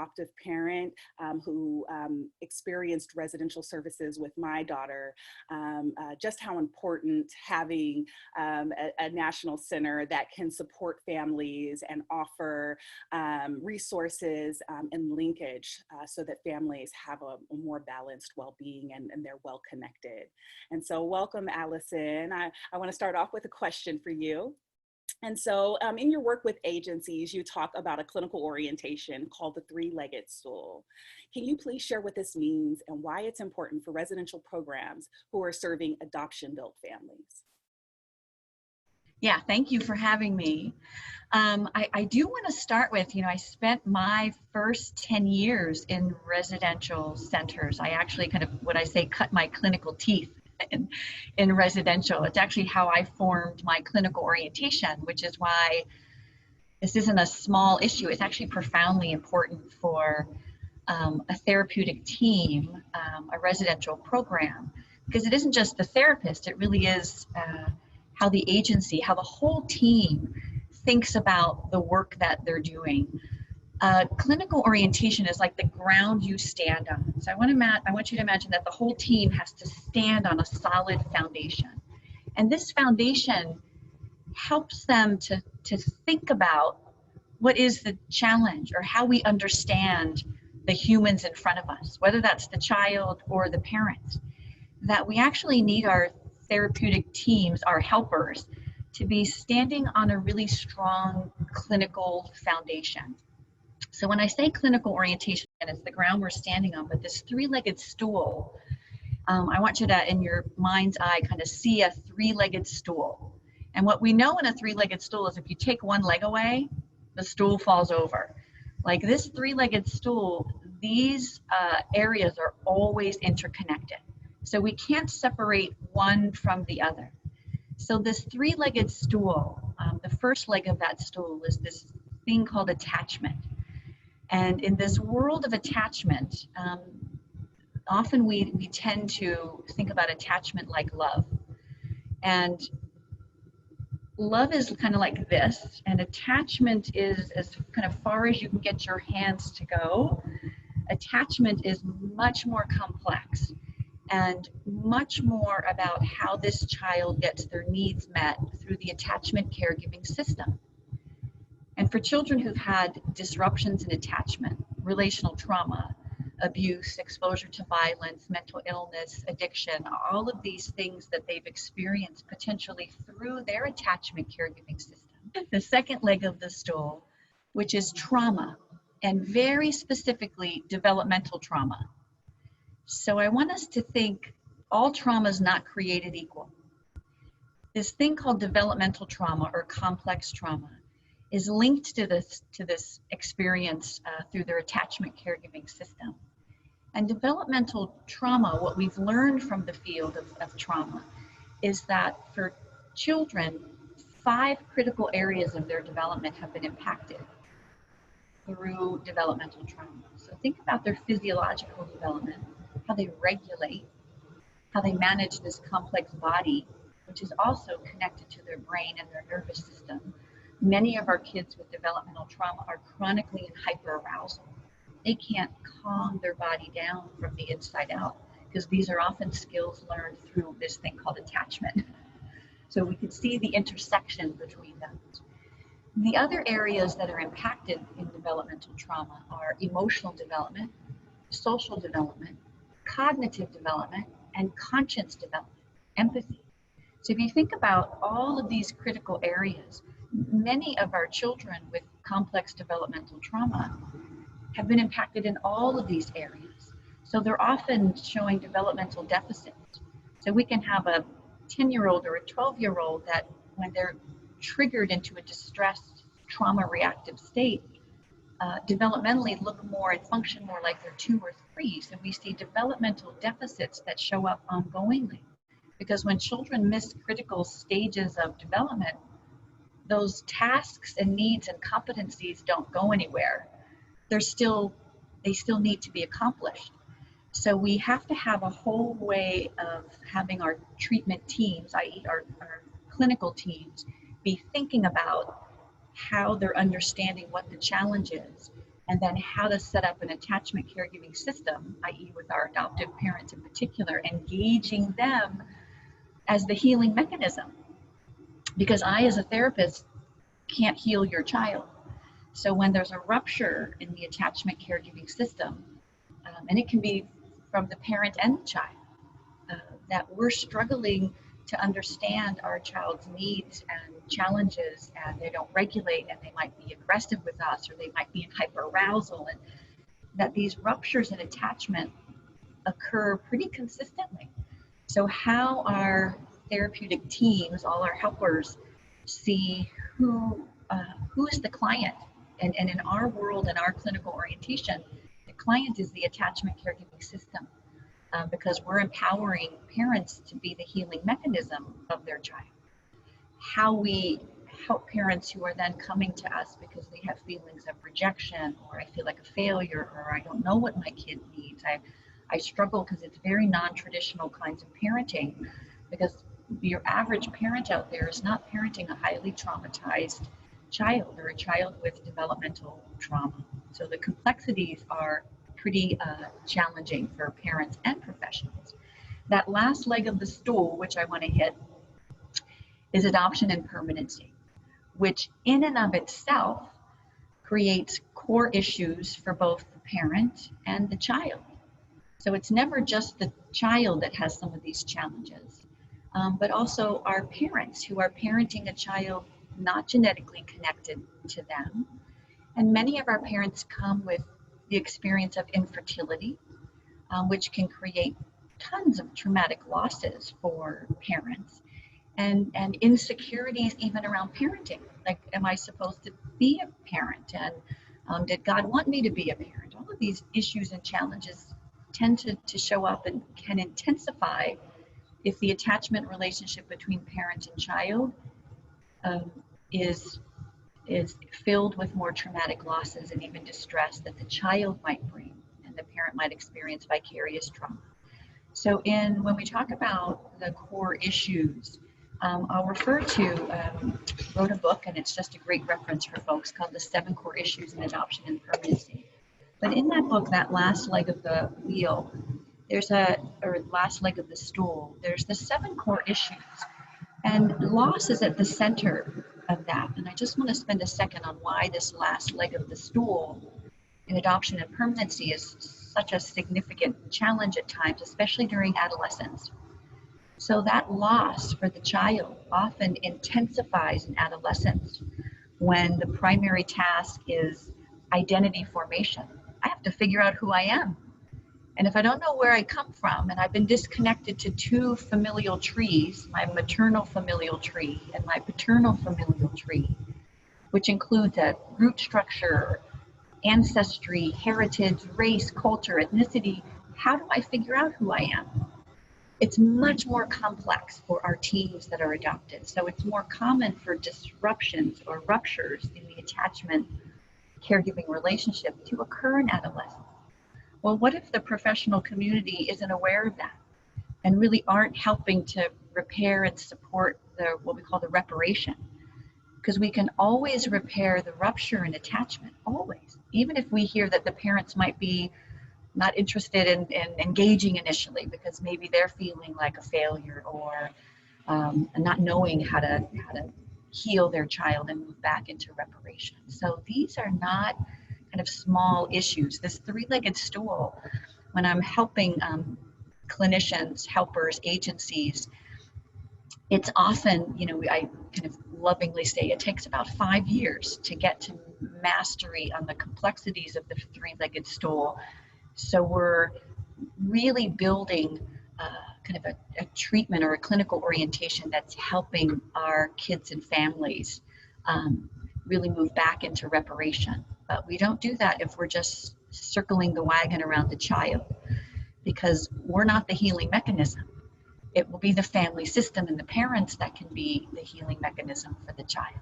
adoptive parent who experienced residential services with my daughter, just how important having a national center that can support families and offer resources and linkage so that families have a more balanced well-being and they're well connected. And so welcome, Allison. I want to start off with a question for you. And so in your work with agencies, you talk about a clinical orientation called the three-legged stool. Can you please share what this means and why it's important for residential programs who are serving adoption-built families? Yeah, thank you for having me. I do want to start with, I spent my first 10 years in residential centers. I actually kind of, what I say, cut my clinical teeth in residential. It's actually how I formed my clinical orientation, which is why this isn't a small issue. It's actually profoundly important for a therapeutic team, a residential program, because it isn't just the therapist, it really is how the agency, how the whole team thinks about the work that they're doing. Clinical orientation is like the ground you stand on. So I want you to imagine that the whole team has to stand on a solid foundation. And this foundation helps them to think about what is the challenge or how we understand the humans in front of us, whether that's the child or the parent, that we actually need our therapeutic teams, our helpers, to be standing on a really strong clinical foundation. So when I say clinical orientation, it's the ground we're standing on, but this three-legged stool, I want you to, in your mind's eye, kind of see a three-legged stool. And what we know in a three-legged stool is if you take one leg away, the stool falls over. Like this three-legged stool, these areas are always interconnected. So we can't separate one from the other. So this three-legged stool, the first leg of that stool is this thing called attachment. And in this world of attachment, often we tend to think about attachment like love. And love is kind of like this, and attachment is as kind of far as you can get your hands to go. Attachment is much more complex and much more about how this child gets their needs met through the attachment caregiving system. And for children who've had disruptions in attachment, relational trauma, abuse, exposure to violence, mental illness, addiction, all of these things that they've experienced potentially through their attachment caregiving system. The second leg of the stool, which is trauma, and very specifically developmental trauma. So I want us to think all trauma is not created equal. This thing called developmental trauma or complex trauma is linked to this experience through their attachment caregiving system. And developmental trauma, what we've learned from the field of trauma, is that for children, 5 critical areas of their development have been impacted through developmental trauma. So think about their physiological development, how they regulate, how they manage this complex body, which is also connected to their brain and their nervous system. Many of our kids with developmental trauma are chronically in hyperarousal. They can't calm their body down from the inside out because these are often skills learned through this thing called attachment. So we can see the intersection between them. The other areas that are impacted in developmental trauma are emotional development, social development, cognitive development, and conscience development, empathy. So if you think about all of these critical areas, many of our children with complex developmental trauma have been impacted in all of these areas. So they're often showing developmental deficits. So we can have a 10-year-old or a 12-year-old that when they're triggered into a distressed trauma reactive state, developmentally look more and function more like they're 2 or 3. So we see developmental deficits that show up ongoingly. Because when children miss critical stages of development, those tasks and needs and competencies don't go anywhere. They still need to be accomplished. So we have to have a whole way of having our treatment teams, i.e. our clinical teams, be thinking about how they're understanding what the challenge is and then how to set up an attachment caregiving system, i.e. with our adoptive parents in particular, engaging them as the healing mechanism. Because I, as a therapist, can't heal your child. So when there's a rupture in the attachment caregiving system, and it can be from the parent and the child, that we're struggling to understand our child's needs and challenges, and they don't regulate, and they might be aggressive with us, or they might be in hyperarousal, and that these ruptures in attachment occur pretty consistently. So how our therapeutic teams, all our helpers, see who is the client, and in our world, in our clinical orientation, the client is the attachment caregiving system. Because we're empowering parents to be the healing mechanism of their child. How we help parents who are then coming to us because they have feelings of rejection, or I feel like a failure, or I don't know what my kid needs. I struggle because it's very non-traditional kinds of parenting, because your average parent out there is not parenting a highly traumatized child or a child with developmental trauma. So the complexities are pretty challenging for parents and professionals. That last leg of the stool, which I want to hit, is adoption and permanency, which in and of itself creates core issues for both the parent and the child. So it's never just the child that has some of these challenges, but also our parents who are parenting a child not genetically connected to them. And many of our parents come with the experience of infertility, which can create tons of traumatic losses for parents, and insecurities even around parenting. Like, am I supposed to be a parent? And did God want me to be a parent? All of these issues and challenges tend to show up and can intensify if the attachment relationship between parent and child is filled with more traumatic losses and even distress that the child might bring, and the parent might experience vicarious trauma. So when we talk about the core issues, I'll refer to, wrote a book, and it's just a great reference for folks, called The 7 Core Issues in Adoption and Permanency. But in that book, that last leg of the wheel, or last leg of the stool, there's the 7 core issues. And loss is at the center of that. And I just want to spend a second on why this last leg of the stool in adoption and permanency is such a significant challenge at times, especially during adolescence. So that loss for the child often intensifies in adolescence when the primary task is identity formation. I have to figure out who I am. And if I don't know where I come from, and I've been disconnected to 2 familial trees, my maternal familial tree and my paternal familial tree, which includes a root structure, ancestry, heritage, race, culture, ethnicity, how do I figure out who I am? It's much more complex for our teens that are adopted. So it's more common for disruptions or ruptures in the attachment caregiving relationship to occur in adolescence. Well, what if the professional community isn't aware of that and really aren't helping to repair and support what we call the reparation? Because we can always repair the rupture in attachment, always. Even if we hear that the parents might be not interested in engaging initially because maybe they're feeling like a failure, or not knowing how to heal their child and move back into reparation. So these are not kind of small issues. This 3-legged stool, when I'm helping clinicians, helpers, agencies, it's often, I kind of lovingly say it takes about 5 years to get to mastery on the complexities of the 3-legged stool. So we're really building kind of a treatment or a clinical orientation that's helping our kids and families really move back into reparation. But we don't do that if we're just circling the wagon around the child, because we're not the healing mechanism. It will be the family system and the parents that can be the healing mechanism for the child.